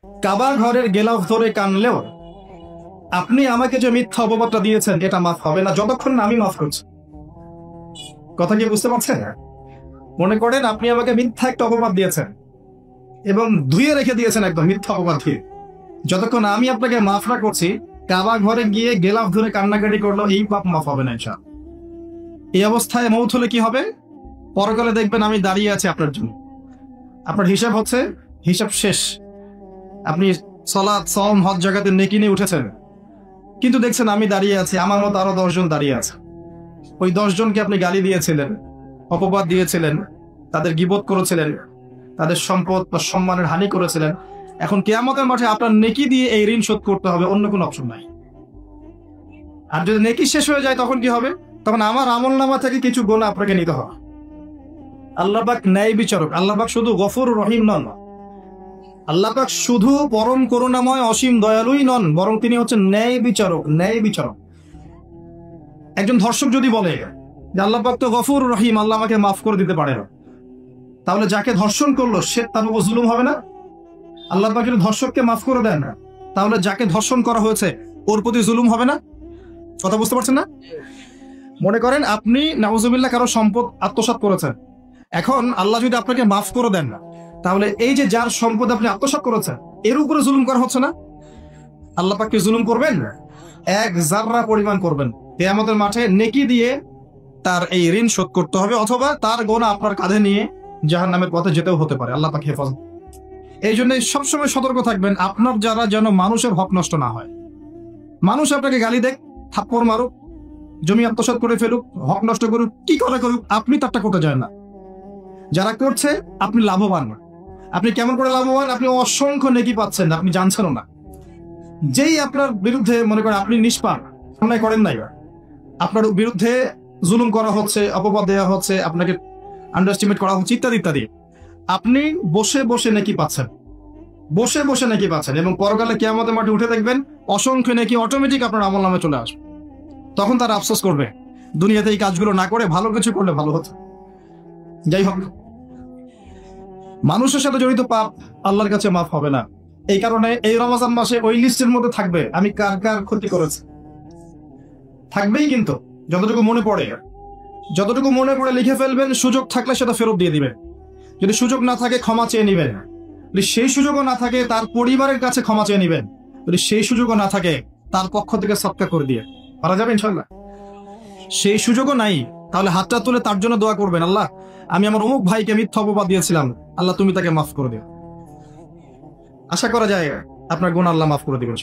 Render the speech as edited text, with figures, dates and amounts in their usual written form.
কাবা ঘরের গেলাফ ধরে কানলেও আপনি আমাকে যে মিথ্যা অপবাদটা দিয়েছেন এটা মাফ হবে না যতক্ষণ না আমি মাফ করছি। কথা কি বুঝতে পারছেন? মনে করেন আপনি আমাকে মিথ্যা একটা অপবাদ দিয়েছেন এবং ধুয়ে রেখে দিয়েছেন একদম মিথ্যা অপবাদ দিয়ে, যতক্ষণ আমি আপনাকে মাফ না করছি, কাবা ঘরে গিয়ে গেলাফ ধরে কান্নাকাটি করলো, এই পাপ মাফ হবে না ইনশাআল্লাহ। এই অবস্থায় মৌত হলে কি হবে? পরকালে দেখবেন আমি দাঁড়িয়ে আছি আপনার জন্য, আপনার হিসাব হচ্ছে, হিসাব শেষ। আপনি সালাত, সওম, হজ জাকাতে নেকি নিয়ে উঠেছেন, কিন্তু দেখছেন আমি দাঁড়িয়ে আছি, আমার মতো আরো 10 জন দাঁড়িয়ে আছে। ওই 10 জনকে আপনি গালি দিয়েছিলেন, অপবাদ দিয়েছিলেন, তাদের গীবত করেছিলেন, তাদের সম্পদ বা সম্মানের হানি করেছিলেন। এখন কিয়ামতের মাঠে আপনার নেকি দিয়ে এই ঋণ শোধ করতে হবে, অন্য কোনো অপশন নাই। আর যদি নেকি শেষ হয়ে যায় তখন কি হবে? তখন আমার আমলনামা থেকে কিছু গুনাহ আপনাকে নিতে হবে। আল্লাহ পাক ন্যায় বিচারক। আল্লাহ পাক শুধু গফুর রহিম নন, আল্লাহ পাক শুধু পরম করুণাময় অসীম দয়ালুই নন, বরং তিনি হচ্ছেন ন্যায় বিচারক। ন্যায় বিচারক। একজন ধর্ষক যদি বলে যে আল্লাহ পাক তো গফুর রহিম, আল্লাহ আমাকে মাফ করে দিতে পারে না, তাহলে যাকে ধর্ষণ করলো সে তার উপর জুলুম হবে না? আল্লাহ পাক যদি ধর্ষককে মাফ করে দেন না, তাহলে যাকে ধর্ষণ করা হয়েছে ওর প্রতি জুলুম হবে না? কথা বুঝতে পারছেন না? মনে করেন আপনি নাউজুবিল্লাহ কারো সম্পদ আত্মসাৎ করেছেন, এখন আল্লাহ যদি আপনাকে মাফ করে দেন না, তাহলে এই যে যার সম্পদ আপনি আত্মসাৎ করেছেন এর উপরে জুলুম করা হচ্ছে না? আল্লাহ পাক কি জুলুম করবেন? এক জাররা পরিমাণ করবেন। কিয়ামতের মাঠে নেকি দিয়ে তার এই ঋণ শোধ করতে হবে, অথবা তার গুনাহ আপনার কাঁধে নিয়ে জাহান্নামের পথে যেতেও হতে পারে। আল্লাহ পাক হেফাজত। এই জন্য সবসময় সতর্ক থাকবেন আপনার যারা যেন মানুষের হক নষ্ট না হয়। মানুষ আপনাকে গালি দেখ, থাপ্পড় মারুক, জমি আত্মসাৎ করে ফেলুক, হক নষ্ট করুক, কি করে করুক, আপনি তারটা করতে যায় না। যারা করছে আপনি লাভবান। আপনি কেমন করে লাভবান? আপনি অসংখ্য নেকি পাচ্ছেন, আপনি জানছেনও না। যেই আপনার বিরুদ্ধে মনে করেন আপনি নিষ্পাপ, অন্যায় করেন নাই, আপনার বিরুদ্ধে জুলুম করা হচ্ছে, অপবাদ দেওয়া হচ্ছে, আপনাকে আন্ডারস্টিমেট করা হচ্ছে, ইত্যাদি ইত্যাদি, আপনি বসে বসে নেকি পাচ্ছেন, বসে বসে নেকি পাচ্ছেন। এবং পরকালে কিয়ামতের মাঠে উঠে দেখবেন অসংখ্য নেকি অটোমেটিক আপনার আমলনামে চলে আসবে। তখন তারা আফসোস করবে দুনিয়াতে এই কাজগুলো না করে ভালো কিছু করলে ভালো হতো। যাই হোক, মানুষের সাথে জড়িত পাপ আল্লাহর কাছে মাফ হবে না। এই কারণে এই রমজান মাসে ওই লিস্টের মধ্যে থাকবে আমি কার কার ক্ষতি করেছি, থাকবেই। কিন্তু যতটুকু মনে পড়ে লিখে ফেলবেন, সুযোগ থাকলে সেটা ফেরত দিয়ে দিবেন। যদি সুযোগ না থাকে ক্ষমা চেয়ে নিবেন, যদি সেই সুযোগও না থাকে তার পরিবারের কাছে ক্ষমা চেয়ে নিবেন, যদি সেই সুযোগও না থাকে তার পক্ষ থেকে সদকা করে দিয়ে পারা যাবে ইনশাআল্লাহ। সেই সুযোগও নাই, তাহলে হাতটা তুলে তার জন্য দোয়া করবেন, আল্লাহ আমি আমার অমুক ভাইকে মিথ্যা অপবাদ দিয়েছিলাম, আল্লাহ তুমি তাকে মাফ করে দিও। আশা করা যায় আপনার গুনাহ আল্লাহ মাফ করে দিবেন।